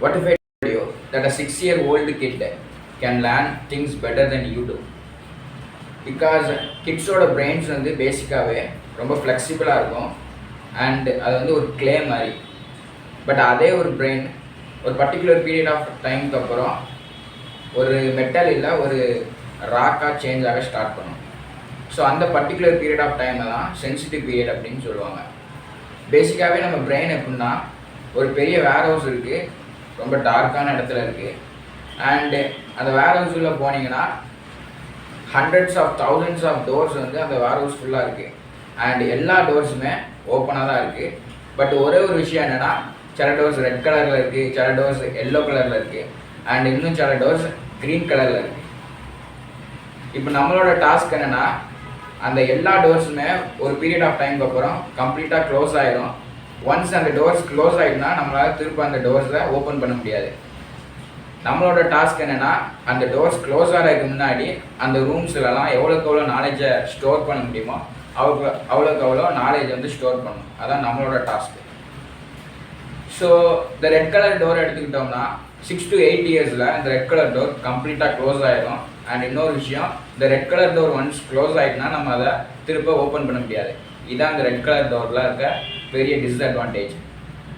What if I told you that a 6-year-old kid can learn things better than you do? Because கிட்ஸோட brains வந்து பேசிக்காகவே ரொம்ப ஃப்ளெக்சிபிளாக இருக்கும் அண்ட் அது வந்து ஒரு கிளே மாதிரி. பட் அதே ஒரு பிரெயின் ஒரு பர்டிகுலர் பீரியட் ஆஃப் டைமுக்கு அப்புறம் ஒரு மெட்டல் இல்லை ஒரு ராக்காக சேஞ்ச் ஆக ஸ்டார்ட் பண்ணும். ஸோ அந்த பர்டிகுலர் பீரியட் ஆஃப் டைமை தான் சென்சிட்டிவ் பீரியட் அப்படின்னு சொல்லுவாங்க. பேசிக்காகவே நம்ம பிரெயின் எப்படின்னா ஒரு பெரிய வேர் ஹவுஸ் இருக்குது, ரொம்ப டார்க்கான இடத்துல இருக்குது. அண்டு அந்த வேர் ஹவுஸுக்குள்ளே போனீங்கன்னா hundreds of thousands of doors வந்து அந்த வேர் ஹவுஸ் ஃபுல்லாக இருக்குது. அண்ட் எல்லா டோர்ஸுமே ஓப்பனாக தான் இருக்குது. பட் ஒரே ஒரு விஷயம் என்னென்னா, சில டோர்ஸ் ரெட் கலரில் இருக்குது, சில டோர்ஸ் எல்லோ கலரில் இருக்குது, அண்ட் இன்னும் சில டோர்ஸ் க்ரீன் கலரில் இருக்குது. இப்போ நம்மளோட டாஸ்க் என்னென்னா, அந்த எல்லா டோர்ஸுமே ஒரு பீரியட் ஆஃப் டைமுக்கு அப்புறம் கம்ப்ளீட்டாக க்ளோஸ் ஆகிடும். ஒன்ஸ் அந்த டோர்ஸ் க்ளோஸ் ஆகிடுனா நம்மளால் திரும்ப அந்த டோர்ஸை ஓப்பன் பண்ண முடியாது. நம்மளோட டாஸ்க் என்னென்னா, அந்த டோர்ஸ் க்ளோஸ் ஆகிறதுக்கு முன்னாடி அந்த ரூம்ஸ்லலாம் எவ்வளோக்கு எவ்வளோ நாலேஜை ஸ்டோர் பண்ண முடியுமோ அவ்வளோக்கு அவ்வளோ நாலேஜ் வந்து ஸ்டோர் பண்ணணும். அதான் நம்மளோட டாஸ்க்கு. ஸோ இந்த ரெட் கலர் டோர் எடுத்துக்கிட்டோம்னா 6 to 8 இயர்ஸில் இந்த ரெட் கலர் டோர் கம்ப்ளீட்டாக க்ளோஸ் ஆகிடும். அண்ட் இன்னொரு விஷயம், இந்த red colour door once close ஆகிட்டுனா நம்ம அதை திரும்ப ஓப்பன் பண்ண முடியாது. இதுதான் இந்த ரெட் கலர் டோரில் இருக்க பெரிய டிஸ்அட்வான்டேஜ்.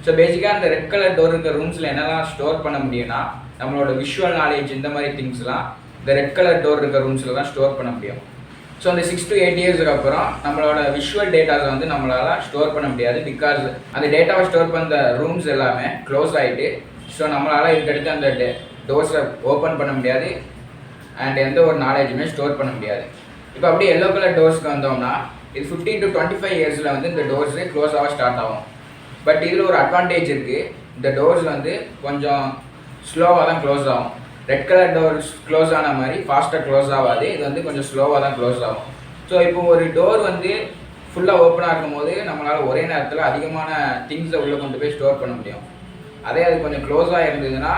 ஸோ பேசிக்காக இந்த ரெட் கலர் டோர் இருக்க ரூம்ஸில் என்னெல்லாம் ஸ்டோர் பண்ண முடியும்னா, நம்மளோட விஷுவல் நாலேஜ் இந்த மாதிரி திங்ஸ்லாம் இந்த ரெட் கலர் டோர் இருக்க ரூம்ஸில் தான் ஸ்டோர் பண்ண முடியும். ஸோ அந்த 6 to 8 இயர்ஸுக்கு அப்புறம் நம்மளோட விஷுவல் டேட்டாஸை வந்து நம்மளால் ஸ்டோர் பண்ண முடியாது. பிகாஸ் அந்த டேட்டாவை ஸ்டோர் பண்ணுற ரூம்ஸ் எல்லாமே க்ளோஸ் ஆகிட்டு, ஸோ நம்மளால் இதுக்கடுத்து அந்த டோர்ஸை ஓப்பன் பண்ண முடியாது அண்ட் எந்த ஒரு நாலேஜுமே ஸ்டோர் பண்ண முடியாது. இப்போ அப்படியே எல்லோ கலர் டோர்ஸ்க்கு வந்தோம்னா, இது 15 to 25 இயர்ஸில் வந்து இந்த டோர்ஸு க்ளோஸ் ஆக ஸ்டார்ட் ஆகும். பட் இதில் ஒரு அட்வான்டேஜ் இருக்குது. இந்த டோர்ஸ் வந்து கொஞ்சம் ஸ்லோவாக தான் க்ளோஸ் ஆகும். ரெட் கலர் டோர்ஸ் க்ளோஸ் ஆன மாதிரி ஃபாஸ்ட்டாக க்ளோஸ் ஆகாது. இது வந்து கொஞ்சம் ஸ்லோவாக தான் க்ளோஸ் ஆகும். ஸோ இப்போ ஒரு டோர் வந்து ஃபுல்லாக ஓப்பனாக இருக்கும்போது நம்மளால் ஒரே நேரத்தில் அதிகமான திங்ஸை உள்ளே கொண்டு போய் ஸ்டோர் பண்ண முடியும். அதே அது கொஞ்சம் க்ளோஸாக இருந்ததுன்னா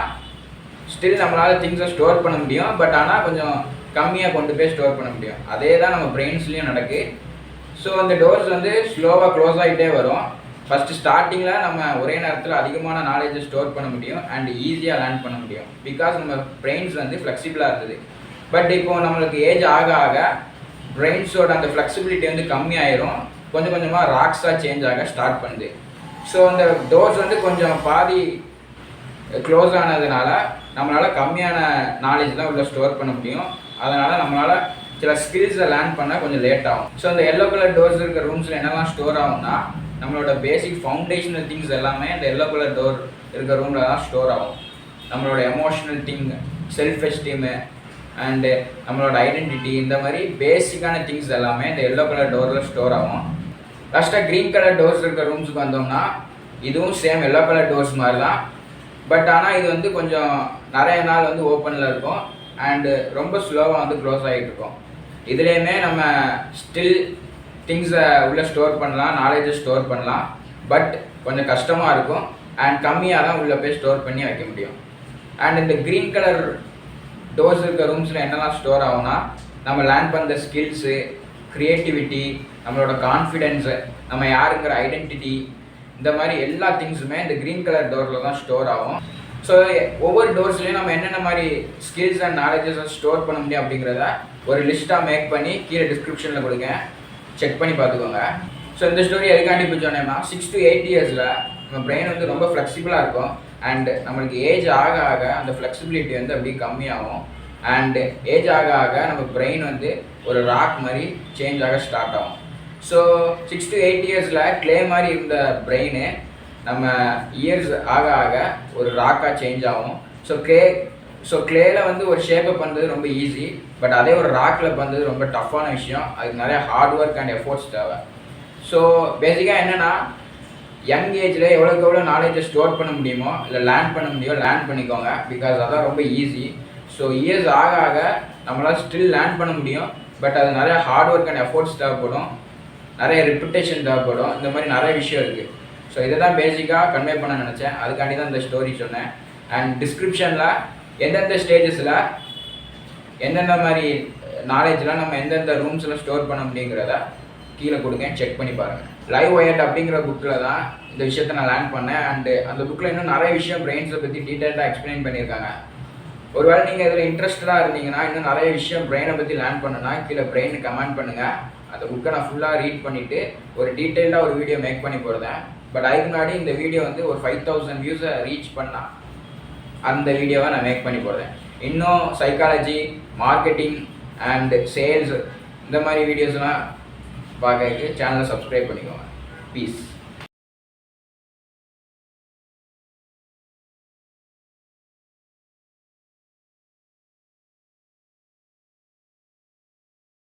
ஸ்டில் நம்மளால் திங்ஸை ஸ்டோர் பண்ண முடியும், பட் ஆனால் கொஞ்சம் கம்மியாக கொண்டு போய் ஸ்டோர் பண்ண முடியும். அதே தான் நம்ம பிரெயின்ஸ்லேயும் நடக்குது. ஸோ அந்த டோர்ஸ் வந்து ஸ்லோவாக க்ளோஸ் ஆகிட்டே வரும். ஃபஸ்ட்டு ஸ்டார்டிங்கில் நம்ம ஒரே நேரத்தில் அதிகமான நாலேஜை ஸ்டோர் பண்ண முடியும் அண்ட் ஈஸியாக லேர்ன் பண்ண முடியும். பிகாஸ் நம்ம பிரெயின்ஸ் வந்து ஃப்ளெக்சிபிளாக இருக்குது. பட் இப்போது நம்மளுக்கு ஏஜ் ஆக ஆக பிரெயின்ஸோட அந்த ஃப்ளெக்சிபிலிட்டி வந்து கம்மியாயிரும். கொஞ்சம் கொஞ்சமாக ராக்ஸாக சேஞ்ச் ஆக ஸ்டார்ட் பண்ணுது. ஸோ அந்த டோர்ஸ் வந்து கொஞ்சம் பாதி க்ளோஸ் ஆனதுனால நம்மளால் கம்மியான நாலேஜ் தான் உள்ள ஸ்டோர் பண்ண முடியும். அதனால் நம்மளால் சில ஸ்கில்ஸை லேர்ன் பண்ண கொஞ்சம் லேட் ஆகும். ஸோ அந்த எல்லோ கலர் டோர்ஸ் இருக்கிற ரூம்ஸில் என்னெல்லாம் ஸ்டோர் ஆகும்னா, நம்மளோட பேசிக் ஃபவுண்டேஷனல் திங்ஸ் எல்லாமே இந்த எல்லோ கலர் டோர் இருக்கிற ரூமில் தான் ஸ்டோர் ஆகும். நம்மளோட emotional thing, self Esteem and நம்மளோட ஐடென்டிட்டி, இந்த மாதிரி பேசிக்கான திங்ஸ் எல்லாமே இந்த எல்லோ கலர் டோரில் ஸ்டோர் ஆகும். லாஸ்ட்டாக க்ரீன் கலர் டோர்ஸ் இருக்கிற ரூம்ஸுக்கு வந்தோம்னா, இதுவும் சேம் எல்லோ கலர் டோர்ஸ் மாதிரி தான். பட் ஆனால் இது வந்து கொஞ்சம் நிறைய நாள் வந்து ஓப்பனில் இருக்கும் அண்டு ரொம்ப ஸ்லோவாக வந்து க்ளோஸ் ஆகிட்டு இருக்கும். இதுலேயுமே நம்ம ஸ்டில் திங்ஸை உள்ளே ஸ்டோர் பண்ணலாம், நாலேஜை ஸ்டோர் பண்ணலாம். பட் கொஞ்சம் கஷ்டமாக இருக்கும் அண்ட் கம்மியாக தான் உள்ளே போய் ஸ்டோர் பண்ணி வைக்க முடியும். அண்ட் இந்த க்ரீன் கலர் டோர்ஸ் இருக்க ரூம்ஸில் என்னெல்லாம் ஸ்டோர் ஆகும்னா, நம்ம லேர்ன் பண்ணுற ஸ்கில்ஸு, க்ரியேட்டிவிட்டி, நம்மளோட கான்ஃபிடென்ஸு, நம்ம யாருங்கிற ஐடென்டிட்டி, இந்த மாதிரி எல்லா திங்ஸுமே இந்த க்ரீன் கலர் டோரில் தான் ஸ்டோர் ஆகும். ஸோ ஒவ்வொரு டோர்ஸ்லேயும் நம்ம என்னென்ன மாதிரி ஸ்கில்ஸ் அண்ட் நாலேஜஸை ஸ்டோர் பண்ண முடியும் அப்படிங்கிறத ஒரு லிஸ்ட்டாக மேக் பண்ணி கீழே டிஸ்கிரிப்ஷனில் கொடுங்க, செக் பண்ணி பார்த்துக்கோங்க. ஸோ இந்த ஸ்டோரி எதுக்காண்டி இப்போ சொன்னேன்னா, 6 to 8 இயர்ஸில் நம்ம பிரெயின் வந்து ரொம்ப ஃப்ளெக்சிபிளாக இருக்கும் அண்ட் நம்மளுக்கு ஏஜ் ஆக ஆக அந்த ஃப்ளெக்சிபிலிட்டி வந்து அப்படியே கம்மியாகும். அண்டு ஏஜ் ஆக ஆக நம்ம பிரெயின் வந்து ஒரு ராக் மாதிரி சேஞ்ச் ஆக ஸ்டார்ட் ஆகும். ஸோ 6 to 8 இயர்ஸில் க்ளே மாதிரி இருந்த பிரெயின் நம்ம இயர்ஸ் ஆக ஆக ஒரு ராக்காக சேஞ்ச் ஆகும். ஸோ க்ளேல வந்து ஒரு ஷேப்பை பண்ணுறது ரொம்ப ஈஸி. பட் அதே ஒரு ராக்கில் பண்ணுறது ரொம்ப டஃப்பான விஷயம். அதுக்கு நிறைய ஹார்ட் ஒர்க் அண்ட் எஃபோர்ட்ஸ் தேவை. ஸோ பேசிக்காக என்னென்னா, யங் ஏஜில் எவ்வளோக்கு எவ்வளோ நாலேஜை ஸ்டோர் பண்ண முடியுமோ இல்லை லேர்ன் பண்ண முடியும் லேர்ன் பண்ணிக்கோங்க. பிகாஸ் அதான் ரொம்ப ஈஸி. ஸோ இயர்ஸ் ஆக ஆக நம்மளால் ஸ்டில் லேர்ன் பண்ண முடியும். பட் அது நிறையா ஹார்ட் ஒர்க் அண்ட் எஃபோர்ட்ஸ் தேவைப்படும், நிறைய ரெப்புடேஷன் தேவைப்படும். இந்த மாதிரி நிறைய விஷயம் இருக்குது. ஸோ இதை தான் பேசிக்காக கன்வே பண்ண நினச்சேன். அதுக்காண்டி தான் இந்த ஸ்டோரி சொன்னேன். அண்ட் டிஸ்கிரிப்ஷனில் எந்தெந்த ஸ்டேஜஸில் எந்தெந்த மாதிரி நாலேஜ்லாம் நம்ம எந்தெந்த ரூம்ஸில் ஸ்டோர் பண்ண முடியுங்கிறத கீழே கொடுங்க, செக் பண்ணி பாருங்கள். லைவ் ஒயர்ட் அப்படிங்கிற புக்கில் தான் இந்த விஷயத்த நான் லேர்ன் பண்ணேன். அண்டு அந்த புக்கில் இன்னும் நிறைய விஷயம் பிரெயின்ஸை பற்றி டீட்டெயிலாக எக்ஸ்பிளைன் பண்ணியிருக்காங்க. ஒருவேளை நீங்கள் இதில் இன்ட்ரெஸ்டடாக இருந்தீங்கன்னா, இன்னும் நிறைய விஷயம் பிரெயினை பற்றி லேர்ன் பண்ணுன்னா கீழே பிரெயின் கமெண்ட் பண்ணுங்கள். அந்த புக்கை நான் ஃபுல்லாக ரீட் பண்ணிவிட்டு ஒரு டீட்டெயிலாக ஒரு வீடியோ மேக் பண்ணி போடுறேன். பட் அதுக்கு முன்னாடி இந்த வீடியோ வந்து ஒரு 5000 வியூஸை ரீச் பண்ணால் அந்த வீடியோவை நான் மேக் பண்ணி போடுறேன். இன்னும் சைக்காலஜி, மார்க்கெட்டிங் அண்ட் சேல்ஸ் இந்த மாதிரி வீடியோஸ்லாம் பார்க்கறதுக்கு சேனலை சப்ஸ்கிரைப் பண்ணிக்கோங்க. பீஸ்.